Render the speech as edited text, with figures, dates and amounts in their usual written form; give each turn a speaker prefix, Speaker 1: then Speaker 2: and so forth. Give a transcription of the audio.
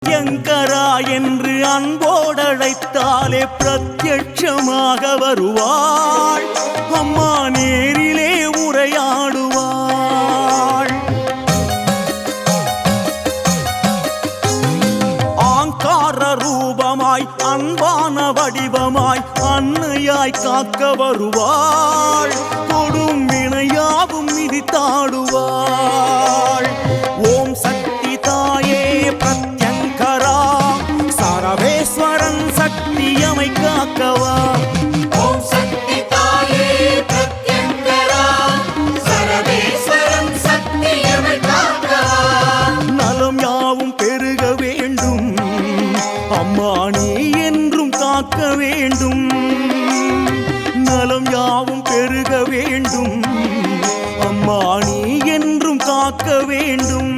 Speaker 1: சங்கரா என்று அன்போடழைத்தாலே பிரத்யட்சமாக வருவாள். அம்மா நேரிலே உரையாடுவாள். ஆங்கார ரூபமாய் அன்பான வடிவமாய் அன்னையாய் காக்க வருவாள். கொடும் வினையாவும் மிதித்தாடுவாள். ஓம் சக்தி தாயே பிரத்யங்கரா சரவேஸ்வரன் சக்தியமை காக்கவா.
Speaker 2: ஓம் சக்தி தாயே பிரத்யங்கரா சரவேஸ்வரன் சக்தியமை காக்கவா.
Speaker 1: நலம் யாவும் பெருக வேண்டும் அம்மா நீ என்றும் காக்க வேண்டும். நலம் யாவும் பெருக வேண்டும் அம்மா நீ என்றும் காக்க வேண்டும்.